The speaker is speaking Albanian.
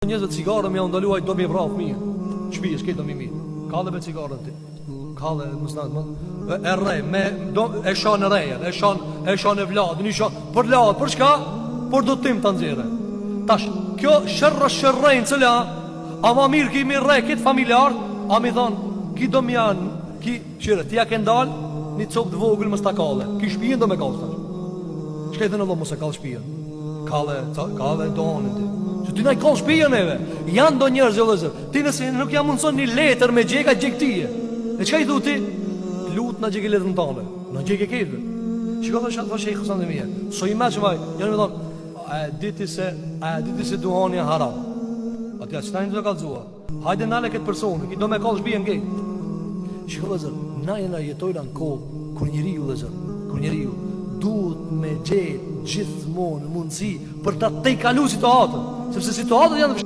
Njerëzve cigarën më ndaluaj do më vrap fëmijë. Shtëpi s'ke do më mirë. Ka dhe me cigarën ti. Ka dhe musnat më e rrej me do e shon rreja, e shon e vladin, i shon për lad, për çka? Por do tim ta nxjerrë. Tash, kjo shërrën cila ama mirë ki mirë rrej kët familjar, a mi thon, ki do më janë, ki çire, ti ja ke ndal një copë të vogël mos ta kalle. Ki shtëpinë do më kallë tash. Çka i thënë Allah mos e kall shtëpinë. Kalle donin ti. Që ti na i koll shtëpinë neve. Janë do njerëz vëllazër. Ti nëse nuk ja mundson një letër me gjeka gjektie. E çka i thu ti? Lut na gjekë letrën tonë. Na gjekë këtë. Shiko tash ato shej Hasan Demir. So i maç vaj, janë më thon, a diti se duhani haram. Atë ja stain do kallzua. Hajde nale këtë person, që do me koll shtëpinë ngej. Shiko vëllazër, na jena jetojnë në kohë kur njeriu vëllazër, kur njeriu duhet me gjetë gjithmonë mundësi për ta tejkalu situatën, sepse situatët janë